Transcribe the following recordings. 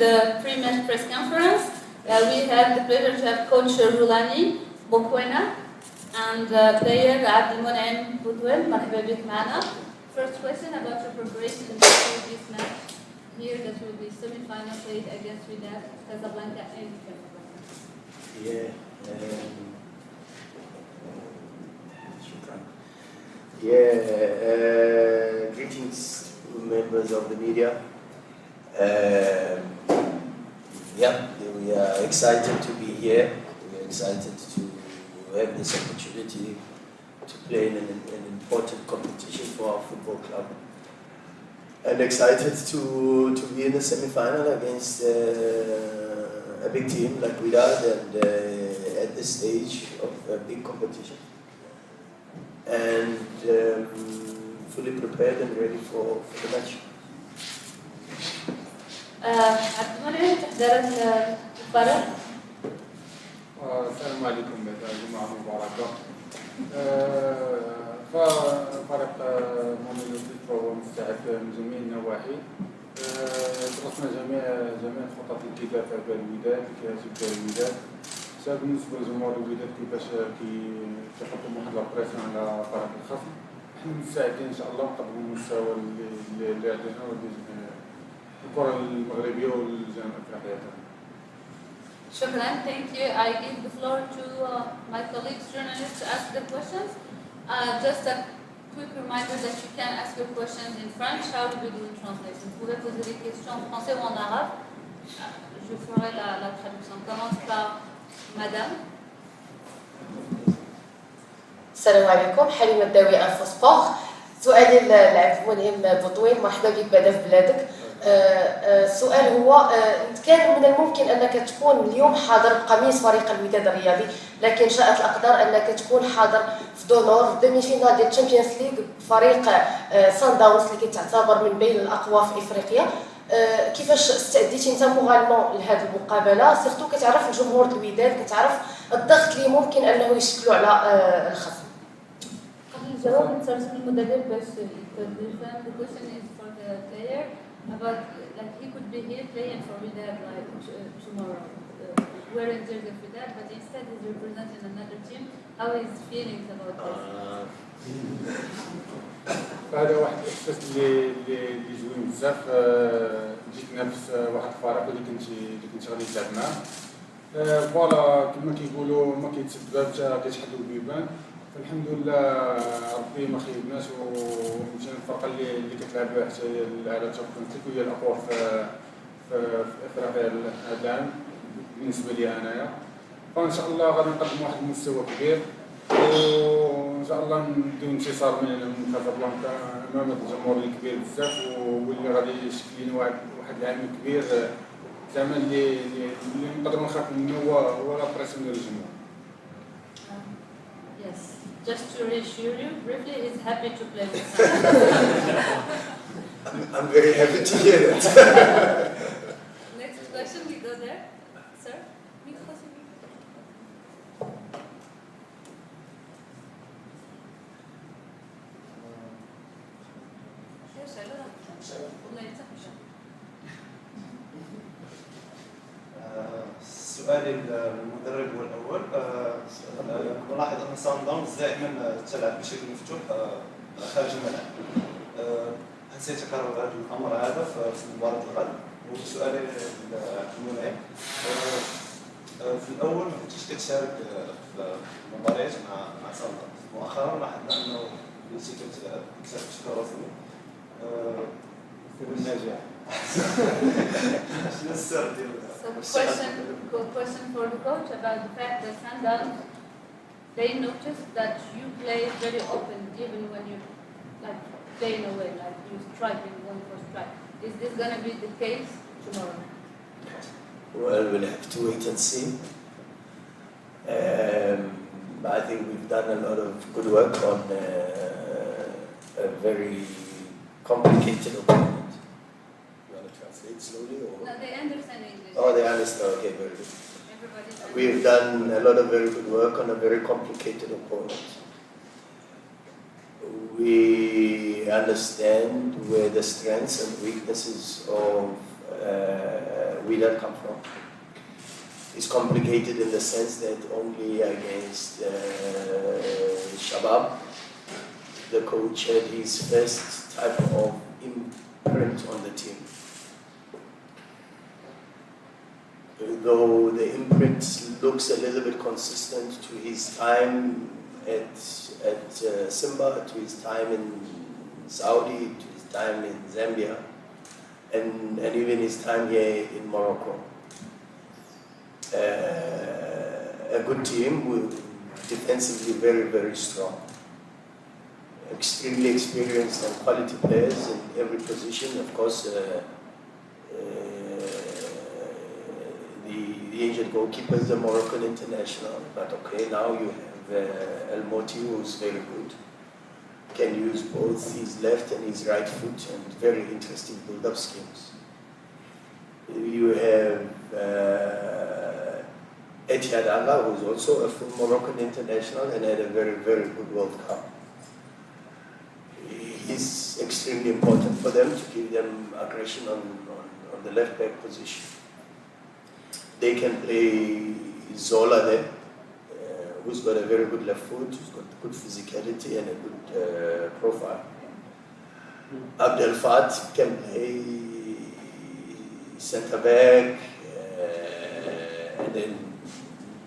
the pre-match press conference. We have the pleasure to have Coach Roulani Bokwena and player Abdelmonem Boudouel. مرحبا بك معنا. First question about your preparation for this match. Here that will be semi-final played against Wydad Casablanca and Casablanca. Greetings members of the media. We are excited to be here. We are excited to have this opportunity to play in an important competition for our football club. And excited to be in the semi-final against a big team like Wydad and at this stage of a big competition. And fully prepared and ready for the match. عبدالمنعم تحضيرات المباراة. السلام عليكم جماعة مباركة. ففريق ماميلودي فهو مستعد من جميع النواحي. درسنا جميع خطط الكفاح بالوداد كيهزم بها الوداد. سواء بالنسبة لجمهور الوداد كيفاش كيحطوا واحد البريسيون على فريق الخصم. نحن مستعدين إن شاء الله نقدموا المستوى اللي عندنا الكرة المغربية والجنوب أفريقيا. شكرا. Thank you. I give the floor to my colleagues journalists to ask the questions. Just a quick reminder that you can ask your questions in French. How do we do the translation? Vous pouvez poser des questions en français ou en arabe. Je ferai la traduction. On commence par Madame. السلام عليكم. حليمة الداوي ألف سبور. سؤالي لعبد بوطويل، مرحبا بك بعدا في بلادك. السؤال هو كان من الممكن أنك تكون اليوم حاضر بقميص فريق الوداد الرياضي، لكن شاءت الأقدار أنك تكون حاضر في دونور في ديمي فينال ديال الشامبيونز ليغ بفريق سان داونز اللي كيتعتبر من بين الأقوى في إفريقيا. كيفاش استعديتي انت مغالمون لهذه المقابله؟ سيرتو كتعرف الجمهور الوداد، كتعرف الضغط اللي ممكن انه يشكلوا على الخصم. قبل الجواب نترجم المدرب باش يفهم. The question is for the player about like he could be here playing for Wydad like tomorrow. Wearing jersey of Wydad, but instead he's representing another team. How is feelings about this? هذا واحد الاحساس اللي زوين بزاف. جيت نافس واحد الفريق اللي كنت غادي نلعب معاه. فوالا كما كيقولوا ما كيتسبب حتى كيتحلوا البيبان. فالحمد لله ربي ما خيبناش ومشينا الفرقه اللي كتلعب حتى هي على تشامبيونز وهي الاقوى في افريقيا هذا العام بالنسبه لي انايا. فان شاء الله غادي نقدم واحد المستوى كبير وان شاء الله نديو انتصار من كازابلانكا امام الجمهور الكبير بزاف واللي غادي يشكل لنا واحد العام كبير زعما اللي نقدروا نخافوا منه هو لا بريسيون ديال الجمهور. Yes, just to reassure you, briefly, he's happy to play with us. I'm very happy to hear that. Next question, we go there. Sir? سؤالي للمدرب هو الاول. نلاحظ ان سان داونز دائما تلعب بشكل مفتوح خارج الملعب. هل سيتكرر هذا الامر هذا في مباراه الغد؟ وسؤالي للمنعم، في الاول ما كنتيش كتشارك في المباريات مع سان داونز، مؤخرا لاحظنا انه كنتي كتشارك بشكل رسمي. في النجاح. شنو السر ديال So question for the coach about the fact that Sundowns, they noticed that you play very open even when you like playing away, like you striking going for strike. Is this going to be the case tomorrow? Well, we'll have to wait and see. I think we've done a lot of good work on a very complicated opponent. You want to translate slowly? Or? No, they understand English. Oh, they understand. Okay, very good. Everybody We've done a lot of very good work on a very complicated opponent. We understand where the strengths and weaknesses of Wydad come from. It's complicated in the sense that only against Shabab, the coach had his first type of imprint on the team. Though the imprint looks a little bit consistent to his time at Simba, to his time in Saudi, to his time in Zambia, and even his time here in Morocco. A good team with defensively very, very strong. Extremely experienced and quality players in every position. Of course, the injured goalkeeper is a Moroccan international, but okay, now you have El Moti, who's very good. Can use both his left and his right foot, and very interesting build-up schemes. You have Etihad Allah, who's also a full Moroccan international and had a very, very good World Cup. He's extremely important for them to give them aggression on the left back position. They can play Zola there, who's got a very good left foot, who's got good physicality and a good profile. Abdel Fat can play centre back, and then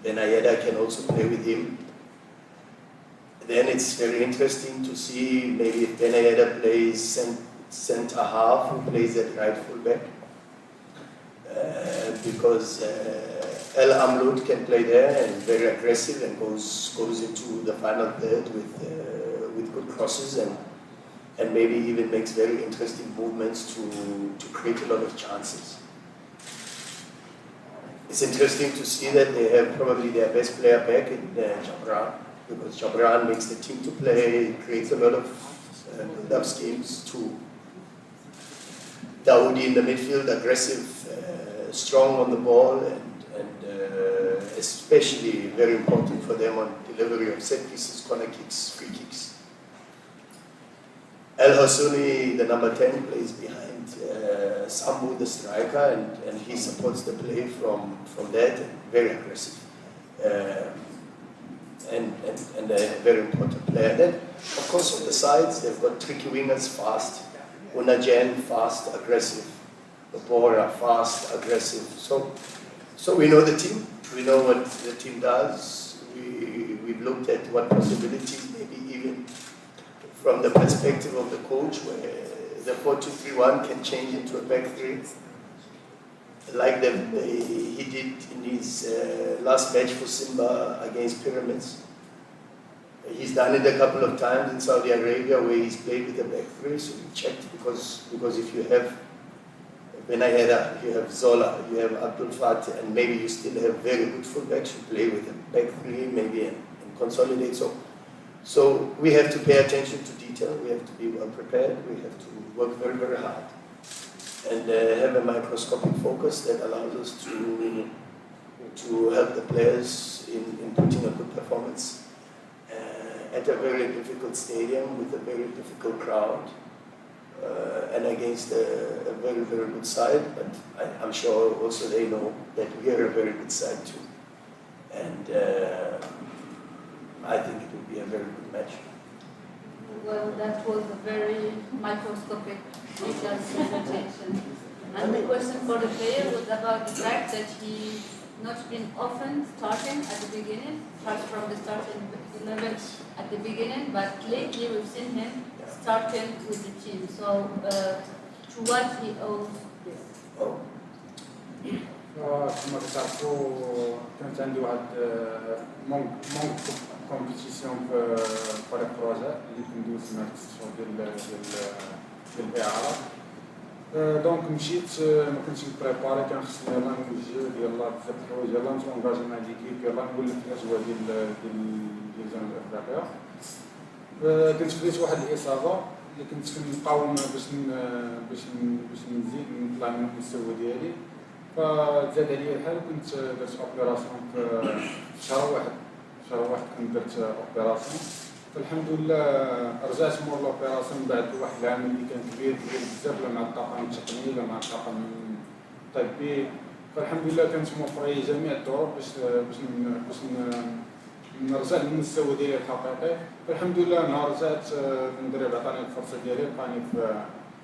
Benayeda can also play with him. Then it's very interesting to see maybe if Benayeda plays centre half, who plays at right full back. Because El Amloud can play there and very aggressive and goes into the final third with good crosses and maybe even makes very interesting movements to create a lot of chances. It's interesting to see that they have probably their best player back in Jabran, because Jabran makes the team to play, creates a lot of build-up schemes to Dawoudi in the midfield, aggressive, strong on the ball, and especially very important for them on delivery of set pieces, corner kicks, free kicks. El Hassouni, the number 10, plays behind Sambu, the striker, and he supports the play from that, and very aggressive. And a very important player. Then, of course, on the sides, they've got tricky wingers, fast. Unajen, fast, aggressive. Bora, fast, aggressive. So we know the team. We know what the team does. We've looked at what possibilities, maybe even from the perspective of the coach, where the 4-2-3-1 can change into a back three, like he did in his last match for Simba against Pyramids. He's done it a couple of times in Saudi Arabia where he's played with a back three, so we checked because if you have Benayeda, you have Zola, you have Abdul Fatih, and maybe you still have very good fullbacks, you play with a back three maybe and consolidate. So we have to pay attention to detail, we have to be well prepared, we have to work very, very hard, and have a microscopic focus that allows us to help the players in putting a good performance at a very difficult stadium with a very difficult crowd. And against a very, very good side, but I'm sure also they know that we are a very good side too. And I think it will be a very good match. Well, that was a very microscopic detailed presentation. And the question for the player was about the fact that he not been often starting at the beginning, starts from the starting 11 at the beginning, but lately we've seen him starting with the team. So, to what he owes this? كما كتعرفوا كانت عندي واحد مونك كومبيتيسيون في فريق الرجاء اللي كندوز مع 6 شهور ديال الإعارة. دونك مشيت ما كنتش مبريباري، كان خصني يلاه نوجه يلاه بزاف د الحوايج، يلاه نتونجاجي مع ليكيب، يلاه نولف الاجواء ديال جنوب افريقيا. كنت خديت واحد الاصابه اللي كنت كنقاوم باش نزيد نطلع من المستوى ديالي، فزاد عليا الحال وكنت درت اوبيراسيون في شهر واحد كنت درت اوبيراسيون. فالحمد لله رجعت مور لوبيراسيون بعد واحد العام اللي كان كبير بزاف، لا مع الطاقم التقني لا مع الطاقم طيب به. فالحمد لله كانت موفرة جميع الظروف باش نرجع للمستوى ديالي الحقيقي. فالحمد لله نهار رجعت المدرب عطاني الفرصة ديالي لقاني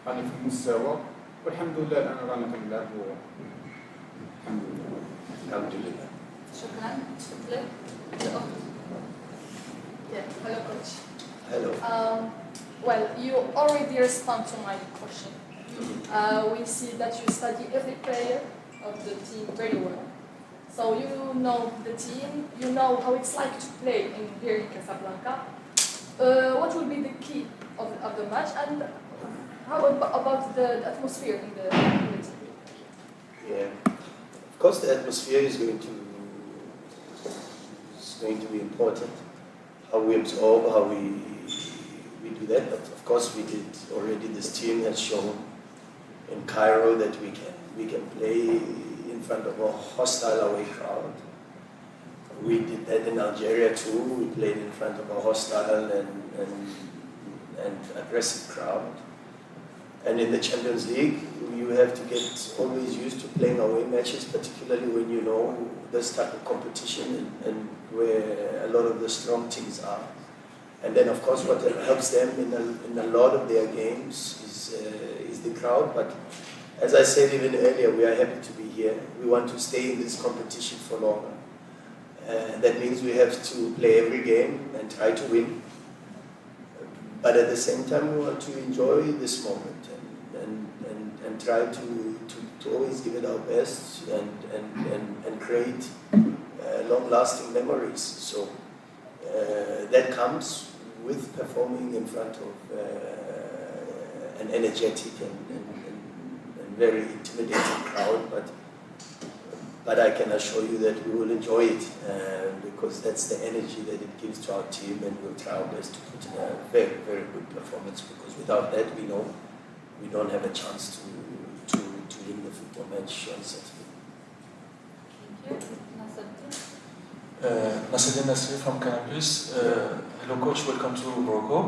في المستوى، والحمد لله الآن رانا كنلعب الحمد لله. الحمد لله. شكرا. تفضلي. الأخت. Hello, coach. Hello. Well, you already respond to my question. We see that you study every player of the team very well. So you know the team, you know how it's like to play in here in Casablanca. What will be the key of the match, and how about the atmosphere in the team? Yeah. Of course, the atmosphere is going to be important. How we absorb, how we do that. But of course, we did already. This team has shown in Cairo that we can play in front of a hostile away crowd. We did that in Algeria too. We played in front of a hostile and aggressive crowd. And in the Champions League, you have to get always used to playing away matches, particularly when you know this type of competition and where a lot of the strong teams are. And then, of course, what helps them in a lot of their games is the crowd. But as I said even earlier, we are happy to be here. We want to stay in this competition for longer. That means we have to play every game and try to win. But at the same time, we want to enjoy this moment and try to always give it our best and create long-lasting memories. So that comes with performing in front of an energetic and very intimidating crowd. But I can assure you that we will enjoy it because that's the energy that it gives to our team, and we'll try our best to put in a very, very good performance, because without that we know we don't have a chance to win the football match on Saturday. Thank you. Nasruddin. Nasruddin Nasri from Campus. Hello coach, welcome to Morocco.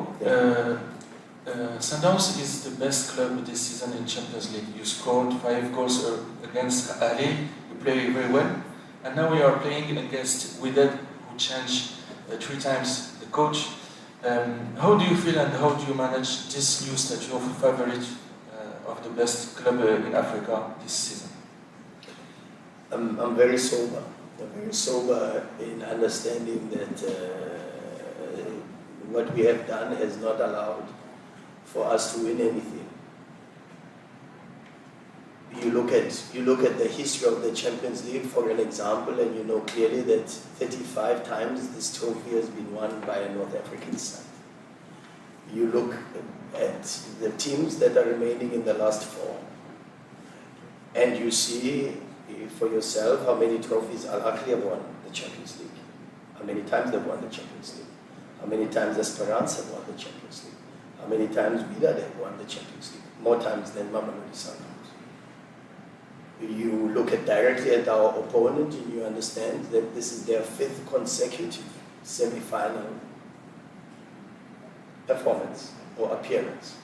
Sundowns is the best club this season in Champions League. You scored 5 goals against Ali. You play very well. And now we are playing against Udad, who changed 3 times the coach. How do you feel and how do you manage this new statue of favorite of the best club in Africa this season? I'm very sober. I'm very sober in understanding that what we have done has not allowed for us to win anything. You look at the history of the Champions League, for an example, and you know clearly that 35 times this trophy has been won by a North African side. You look at the teams that are remaining in the last 4, and you see for yourself how many trophies Al Ahly have won the Champions League, how many times they've won the Champions League, how many times Esperance have won the Champions League, how many times Wydad have won the Champions League, more times than Mamailodi Sundowns. You look directly at our opponent and you understand that this is their 5th consecutive semi-final performance or appearance.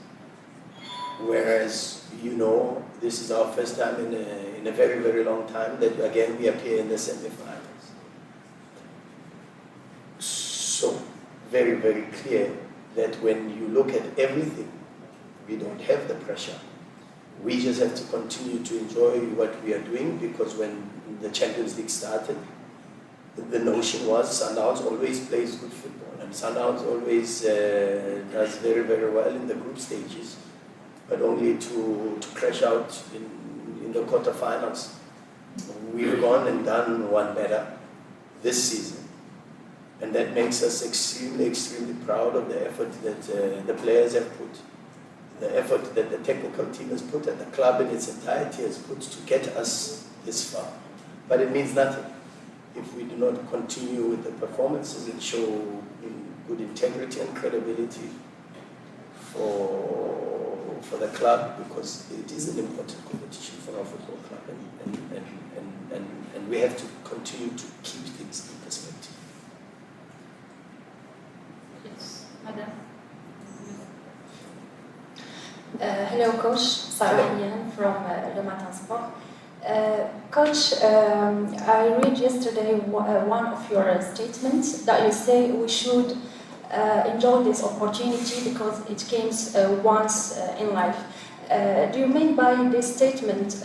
Whereas, you know, this is our first time in a very, very long time that again we appear in the semi-finals. So, very, very clear that when you look at everything, we don't have the pressure. We just have to continue to enjoy what we are doing, because when the Champions League started, the notion was Sundowns always plays good football, and Sundowns always does very, very well in the group stages, but only to crash out in the quarterfinals. We've gone and done one better this season, and that makes us extremely, extremely proud of the effort that the players have put, the effort that the technical team has put, and the club in its entirety has put to get us this far. But it means nothing if we do not continue with the performances and show good integrity and credibility for the club, because it is an important competition for our football club, and we have to continue to keep things in perspective. Yes, Madam. Hello, coach. Sarah Ian from Le Matin Sport. Coach, I read yesterday one of your statements that you say we should enjoy this opportunity because it comes once in life. Do you mean by this statement,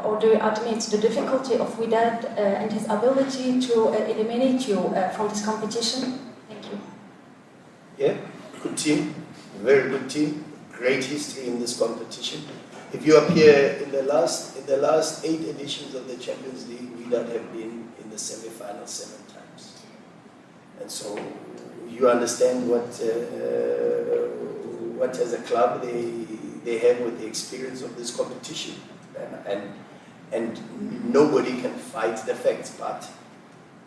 or do you admit the difficulty of Wydad and his ability to eliminate you from this competition? Thank you. Yeah, good team, very good team, great history in this competition. If you appear in the last 8 editions of the Champions League, Wydad have been in the semi-final 7 times, and so you understand what as a club they have with the experience of this competition, and nobody can fight the facts. But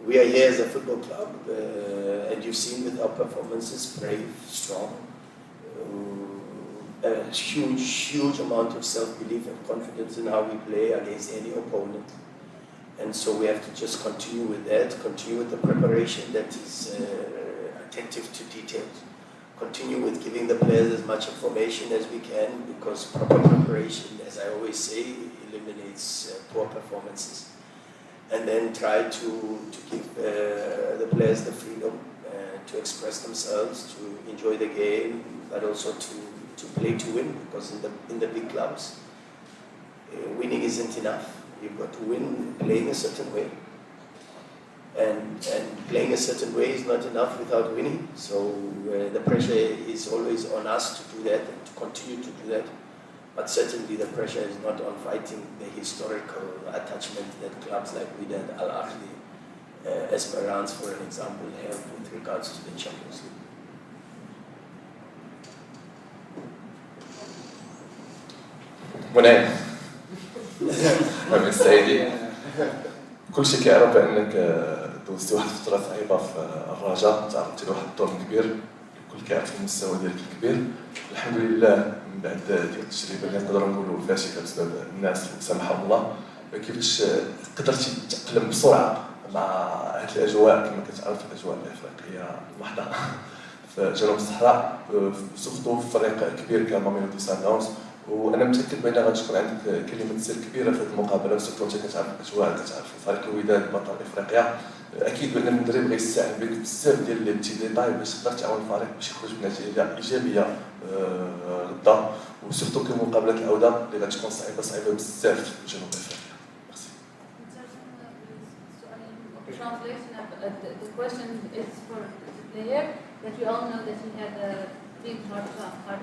we are here as a football club, and you've seen with our performances, brave, strong. A huge amount of self-belief and confidence in how we play against any opponent. And so we have to just continue with that, continue with the preparation that is attentive to details, continue with giving the players as much information as we can, because proper preparation, as I always say, eliminates poor performances. And then try to give the players the freedom to express themselves, to enjoy the game, but also to play to win, because in the big clubs, winning isn't enough. You've got to win playing a certain way. And playing a certain way is not enough without winning. So the pressure is always on us to do that and to continue to do that. But certainly the pressure is not on fighting the historical attachment that clubs like Wydad, Al Ahly, Esperance, for an example, have with regards to the Champions League. منعم أبي السعيدي كل شيء كيعرف بأنك دوزتي واحد الفترة صعيبة في الرجاء، تعرضتي لواحد الظلم كبير، الكل كيعرف المستوى ديالك الكبير. الحمد لله من بعد ديك التجربة اللي نقدروا نقولوا فاشلة بسبب الناس اللي سامحهم الله، كيفاش قدرتي تتأقلم بسرعة مع هذه الأجواء كما كتعرف الأجواء الإفريقية المحضة في جنوب الصحراء، سورتو في فريق كبير كماميلودي سانداونز. وانا متاكد بان غادي تكون عندك كلمه سر كبيره في هذه المقابله، وسورتو انت كتعرف الاجواء، كتعرف فريق الوداد بطل افريقيا. اكيد بان المدرب غيستعين بك بزاف ديال لي بتي ديتاي باش تقدر تعاون الفريق باش يخرج بنتيجه ايجابيه غدا، وسورتو كمقابله العوده اللي غتكون صعيبه بزاف في جنوب افريقيا. Translation, the question is for the player, that we all know that he had a big hard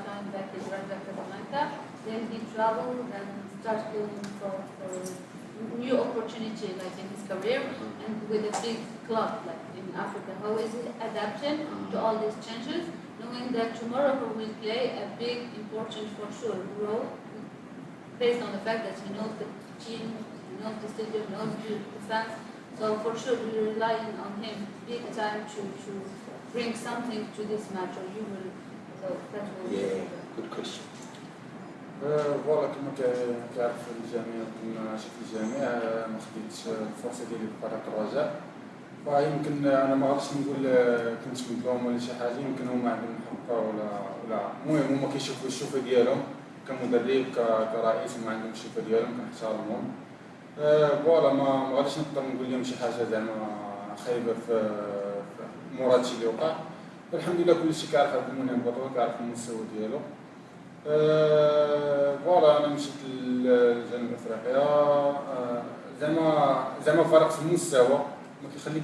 time back in Casablanca. Then he traveled and started looking for new opportunity, like in his career, and with a big club like in Africa. How is he adapting to all these changes, knowing that tomorrow he will play a big, important, for sure, role, based on the fact that he knows the team, he knows the stadium, knows the fans. So for sure we're relying on him big time to bring something to this match, or you will. So that will be good question. فوالا كما كيعرف الجميع، كنا شفت الجميع ما خديتش الفرصه ديالي في فريق الرجاء، فيمكن انا ما غاديش نقول كنت مظلوم ولا شي حاجه، يمكن هما عندهم حق ولا المهم هما كيشوفوا الشوفه ديالهم كمدرب كرئيس، هما عندهم الشوفه ديالهم كنحترمهم. فوالا ما غاديش نقدر نقول لهم شي حاجه زعما خايبه في مورا هادشي اللي وقع. الحمد لله كلشي كيعرف عبد المنعم بطل، كيعرف المستوى ديالو. فوالا انا مشيت لجنوب افريقيا زعما فرق في المستوى، ما كيخليك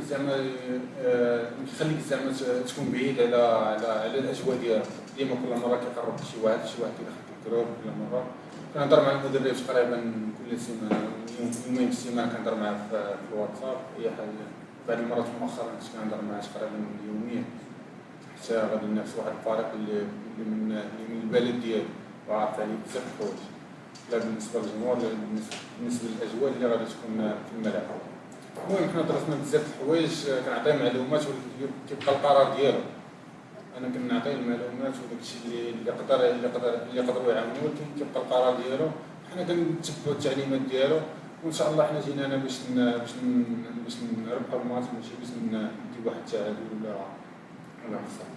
زعما تكون بعيد على الاجواء ديالك. ديما كل مره كيقرب شي واحد كيدخل في الجروب كل مره. كنهضر مع المدرب تقريبا كل سيمانه، يومين في السيمانه كنهضر معاه في الواتساب. هي حاجه بعد المرات مؤخرا كنت كنهضر معاه تقريبا يوميا، حتى غادي نفس واحد الفريق اللي من البلد ديالو وعارف عليه بزاف الحوايج، لا بالنسبه للجمهور لا بالنسبه للاجواء اللي غادي تكون في الملعب. المهم حنا درسنا بزاف الحوايج، كنعطيه معلومات ولكن كيبقى القرار ديالو. انا كنعطيه المعلومات وداكشي اللي يقدروا يعاونوه، ولكن كيبقى القرار ديالو. حنا كنتبعوا التعليمات ديالو، وان شاء الله حنا جينا باش نربحوا الماتش، ماشي باش نديو واحد التعادل ولا خساره.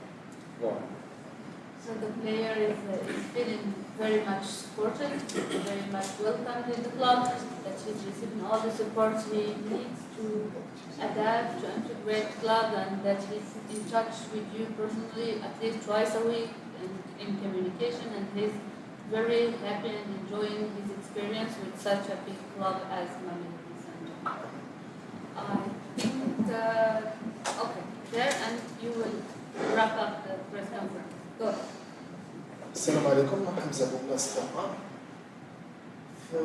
So the player is feeling very much supported, very much welcomed in the club, that he's receiving all the support he needs to adapt, to integrate the club, and that he's in touch with you personally at least twice a week in communication, and he's very happy and enjoying his experience with such a big club as Mamiloudi Sundowns. I think, okay, there, and you will wrap up the press conference. Go ahead. السلام عليكم، حمزة بن استقامة. في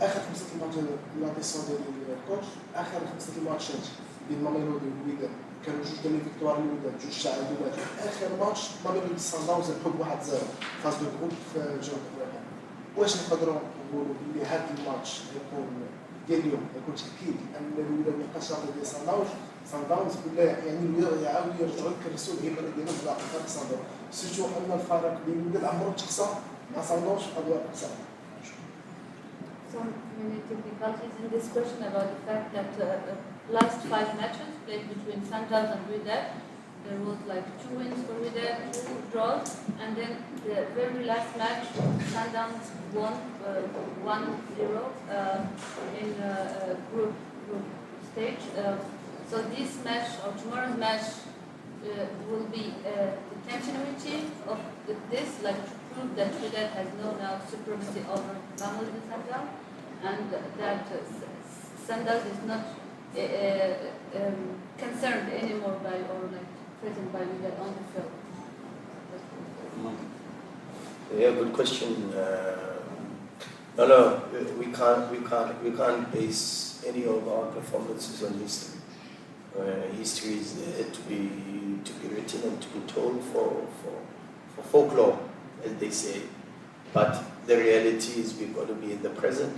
آخر 5 الماتشات لاديسيون ديال الكوتش، آخر 5 الماتشات بين ماميلودي والوداد كانوا جوج ديال فيكتوار للوداد، جوج تاع الوداد. آخر ماتش ماميلودي سانداونز ربحوا ب1-0 فاز دو جروب في جنوب أفريقيا. واش نقدروا نقولوا بلي هذا الماتش يكون ديال اليوم يكون تأكيد أن الوداد مابقاش راضي ديال سانداونز ولا يعني الوداد يعاودوا يرجعوا يكرسوا الهيبة ديالهم في فريق سانداونز؟ سيرتو أن الفرق بين الوداد عمرو تخسر مع سانداونز في أدوار أقصى. Some many difficulties in this question about the fact that last 5 matches played between Sundowns and Udad, there was like 2 wins for Udad, 2 draws, and then the very last match, Sundowns won 1-0 in group stage. So this match or tomorrow's match will be the continuity of this, like to prove that Udad has no now supremacy over Mamiloudi Sundowns, and that Sundowns is not concerned anymore by or like threatened by Udad on the field. Yeah, good question. We can't base any of our performances on history. History is there to be written and to be told for folklore, as they say. But the reality is we've got to be in the present.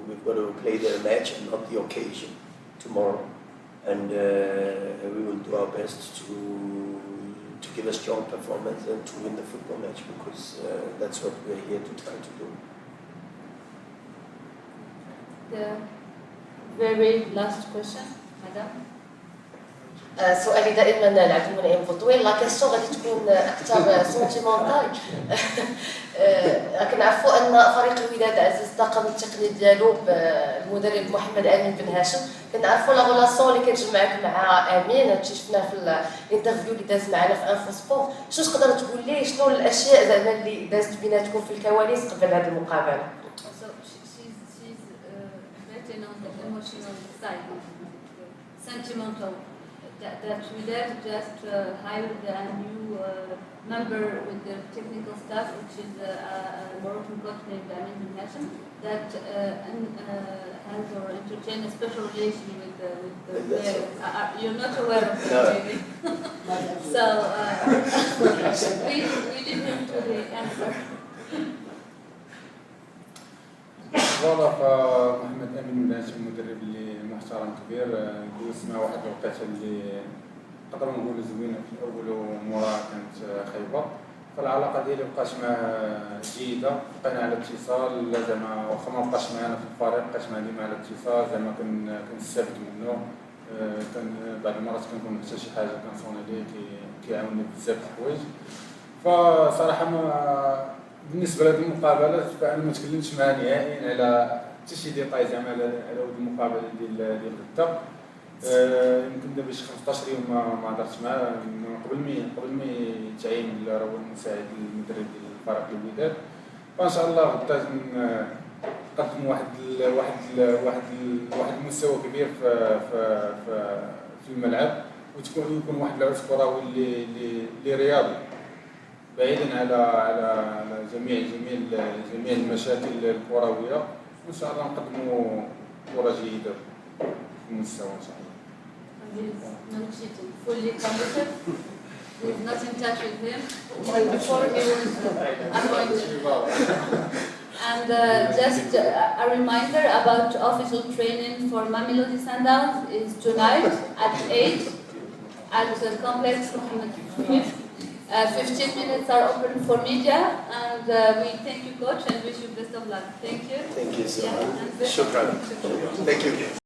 We've got to play the match and not the occasion tomorrow, and we will do our best to give a strong performance and to win the football match, because that's what we're here to try to do. The very last question, Madam. سؤالي دائما لعبد المنعم بوطويل، لا كيسيون غادي تكون اكثر سونتيمونتال. كنعرفوا ان فريق الوداد عزز الطاقم التقني ديالو بالمدرب محمد امين بن هاشم، كنعرفوا لا غولاسيون اللي كتجمعك مع امين، هادشي شفناه في الانترفيو اللي داز معنا في انفو سبور. شنو تقدر تقول لي شنو الاشياء زعما اللي دازت بيناتكم في الكواليس قبل هذه المقابله؟ So she's betting on the emotional side, sentimental. That Udad just hired a new member with the technical staff, which is a Moroccan coach named Amin bin Hashim, that has or entertained a special relation with the players. You're not aware of that, maybe. So we leave him to the answer. فوالا فمحمد امين بن هاشم مدرب اللي محترم كبير، دوز مع واحد الوقيته اللي نقدروا نقولوا زوينه في الاول ومورا كانت خايبه، فالعلاقه ديالي بقات معاه جيده، بقينا على اتصال زعما واخا ما بقاش معنا في الفريق بقيت معاه ديما على اتصال، زعما كنستافد منه، كان بعض المرات كنكون محتاج شي حاجه كنصون عليه كيعاونني بزاف د الحوايج. فصراحه ما بالنسبه لهذه المقابلات فانا ما تكلمتش معاه نهائيا على حتى شي ديتاي زعما على هذه المقابله ديال غدا. يمكن دابا شي 15 يوم ما هضرت معاه قبل ما يتعين راه هو المساعد المدرب ديال الفريق الوداد. فان شاء الله غدا نقدم واحد المستوى كبير في الملعب، ويكون واحد اللاعب كروي اللي رياضي بعيدا على جميع المشاكل الكرويه، وان شاء الله نقدموا كره جيده في المستوى ان شاء الله. He's not cheating, fully committed. We're not in touch with him before he was appointed. And just a reminder about official training for Mamiloudi Sundowns is tonight at 8 at the complex Mohammed. 15 minutes are open for media, and we thank you, coach, and wish you best of luck. Thank you. Thank you so much. And Shukran. Thank you.